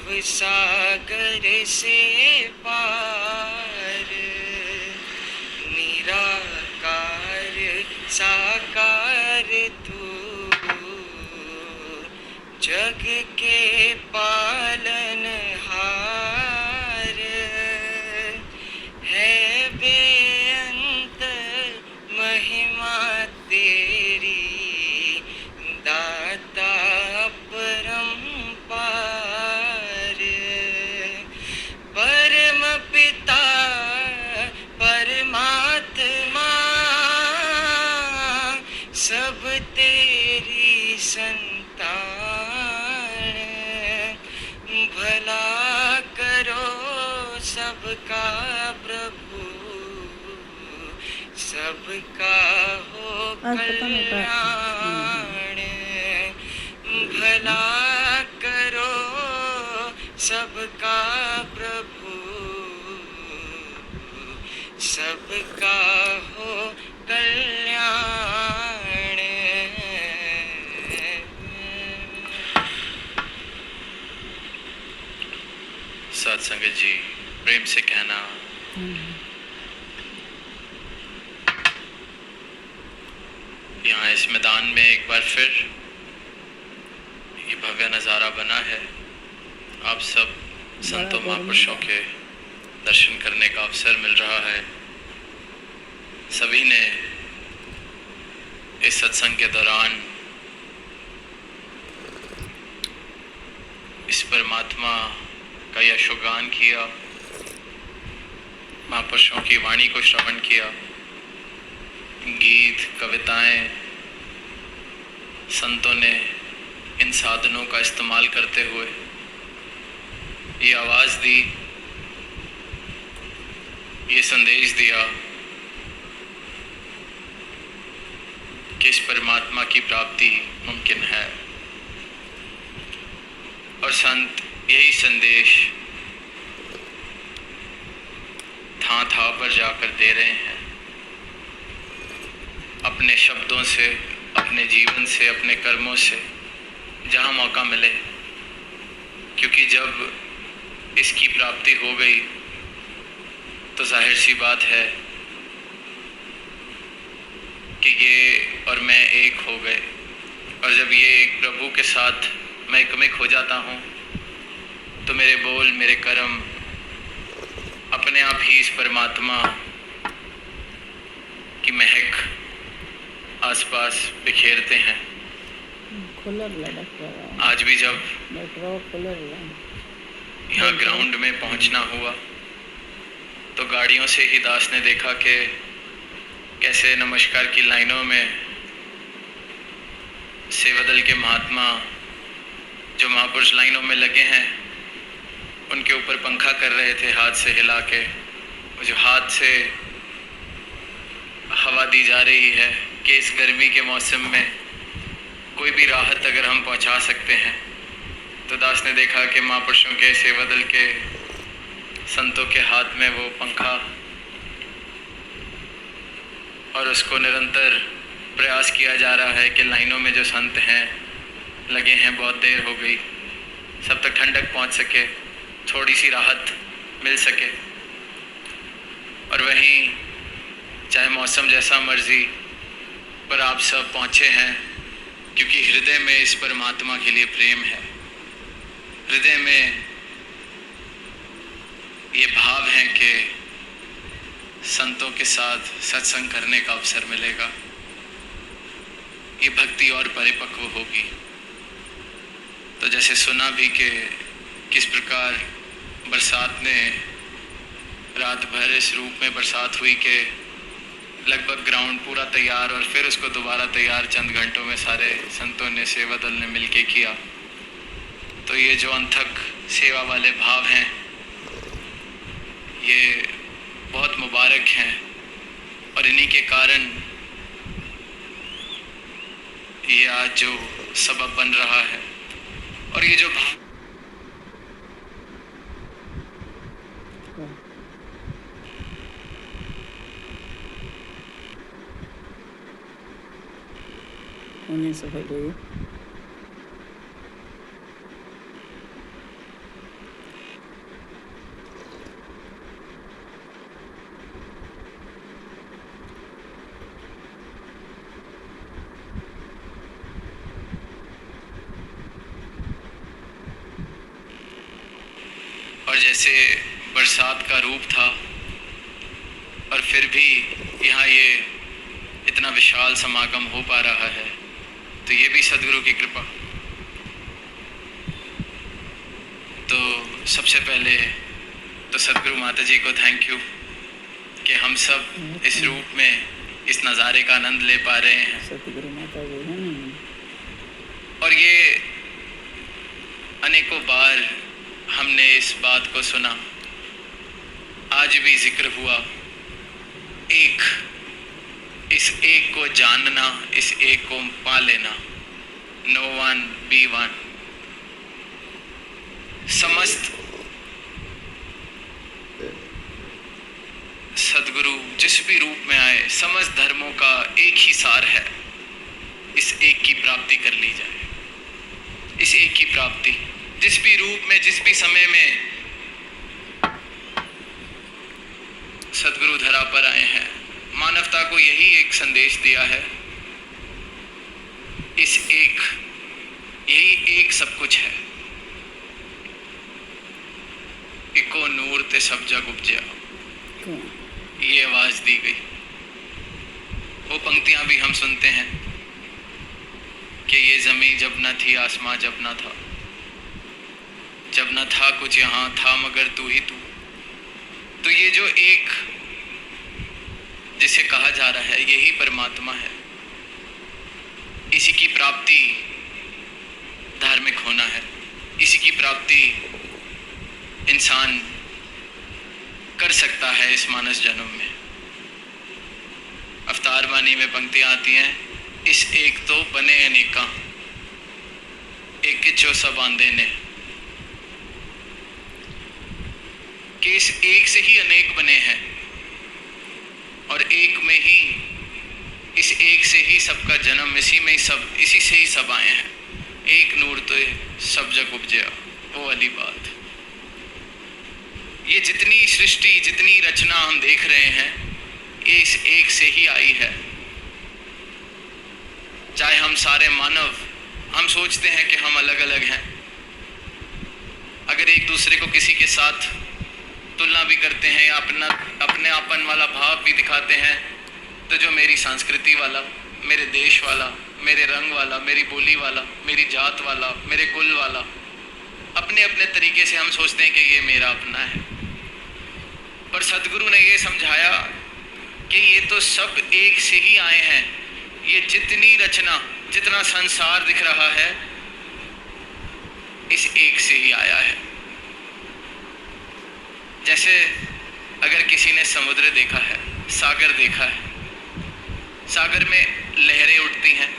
भव सागर से पार, निराकार साकार तू, जग के पालनहार, है बेअंत महिमा तेरी, दाता परंपार। परम पिता परमात्मा, सब तेरी संतान, भला करो सबका प्रभु, सबका हो कल्याण। भला करो सबका प्रभु, सबका हो कल्याण। सत्संगत जी, प्रेम से कहना, यहाँ इस मैदान में एक बार फिर ये भव्य नज़ारा बना है। आप सब संतों महापुरुषों के दर्शन करने का अवसर मिल रहा है। सभी ने इस सत्संग के दौरान इस परमात्मा का यशोगान किया, महापुरुषों की वाणी को श्रवण किया, गीत कविताएं संतों ने इन साधनों का इस्तेमाल करते हुए ये आवाज़ दी, ये संदेश दिया कि इस परमात्मा की प्राप्ति मुमकिन है। और संत यही संदेश थां थां पर जाकर दे रहे हैं, अपने शब्दों से, अपने जीवन से, अपने कर्मों से, जहाँ मौका मिले। क्योंकि जब इसकी प्राप्ति हो गई तो जाहिर सी बात है कि ये और मैं एक हो गए। और जब ये एक प्रभु के साथ मैं एकमिक हो जाता हूँ तो मेरे बोल, मेरे कर्म अपने आप ही इस परमात्मा की महक आसपास बिखेरते हैं। आज भी जब यहाँ ग्राउंड में पहुँचना हुआ तो गाड़ियों से ही दास ने देखा कि कैसे नमस्कार की लाइनों में सेवादल के महात्मा जो महापुरुष लाइनों में लगे हैं उनके ऊपर पंखा कर रहे थे हाथ से हिला के। वो जो हाथ से हवा दी जा रही है कि इस गर्मी के मौसम में कोई भी राहत अगर हम पहुंचा सकते हैं, तो दास ने देखा कि महापुरुषों के सेवादल के संतों के हाथ में वो पंखा, और उसको निरंतर प्रयास किया जा रहा है कि लाइनों में जो संत हैं लगे हैं, बहुत देर हो गई, सब तक ठंडक पहुंच सके, थोड़ी सी राहत मिल सके। और वहीं चाहे मौसम जैसा मर्जी, पर आप सब पहुँचे हैं क्योंकि हृदय में इस परमात्मा के लिए प्रेम है। हृदय में ये भाव है कि संतों के साथ सत्संग करने का अवसर मिलेगा, ये भक्ति और परिपक्व होगी। तो जैसे सुना भी कि किस प्रकार बरसात ने रात भर इस रूप में बरसात हुई कि लगभग ग्राउंड पूरा तैयार, और फिर उसको दोबारा तैयार चंद घंटों में सारे संतों ने, सेवा दल ने मिलके किया। तो ये जो अनथक सेवा वाले भाव हैं ये बहुत मुबारक हैं, और इन्हीं के कारण ये आज जो सबब बन रहा है। और ये जो भाव उन्हें सफल हुई। जैसे बरसात का रूप था और फिर भी यहाँ ये इतना विशाल समागम हो पा रहा है, तो ये भी सदगुरु की कृपा। तो सबसे पहले तो सदगुरु माता जी को थैंक यू कि हम सब इस रूप में इस नज़ारे का आनंद ले पा रहे हैं। सतगुरु माता जी हैं। और ये अनेकों बार हमने इस बात को सुना, आज भी जिक्र हुआ, इस एक को जानना, इस एक को पा लेना, नो वन बी वन। समस्त सदगुरु जिस भी रूप में आए, समस्त धर्मों का एक ही सार है, इस एक की प्राप्ति कर ली जाए। इस एक की प्राप्ति जिस भी रूप में, जिस भी समय में सदगुरु धरा पर आए हैं, मानवता को यही एक संदेश दिया है, इस एक, यही एक सब कुछ है। इको नूर ते सब जग उपजया, ये आवाज दी गई। वो पंक्तियां भी हम सुनते हैं कि ये जमीन जब न थी, आसमां जब न था, जब न था कुछ यहाँ था मगर तू ही तू। तो ये जो एक जिसे कहा जा रहा है, यही परमात्मा है। इसी की प्राप्ति धार्मिक होना है, इसी की प्राप्ति इंसान कर सकता है इस मानस जन्म में। अवतार वाणी में पंक्तियां आती हैं, इस एक तो बने अनेका, एक किचो सब आंदे ने, कि इस एक से ही अनेक बने हैं और एक में ही, इस एक से ही सबका जन्म, इसी में ही सब, इसी से ही सब आए हैं। एक नूर तो सब जग उपजया, वो वाली बात। ये जितनी सृष्टि, जितनी रचना हम देख रहे हैं, ये इस एक से ही आई है। चाहे हम सारे मानव, हम सोचते हैं कि हम अलग अलग हैं, अगर एक दूसरे को किसी के साथ तुलना भी करते हैं या अपने आपन वाला भाव भी दिखाते हैं, तो जो मेरी संस्कृति वाला, मेरे देश वाला, मेरे रंग वाला, मेरी बोली वाला, मेरी जात वाला, मेरे कुल वाला, अपने अपने तरीके से हम सोचते हैं कि ये मेरा अपना है। पर सदगुरु ने ये समझाया कि ये तो सब एक से ही आए हैं। ये जितनी रचना, जितना संसार दिख रहा है, इस एक से ही आया है। जैसे अगर किसी ने समुद्र देखा है, सागर देखा है, सागर में लहरें उठती हैं,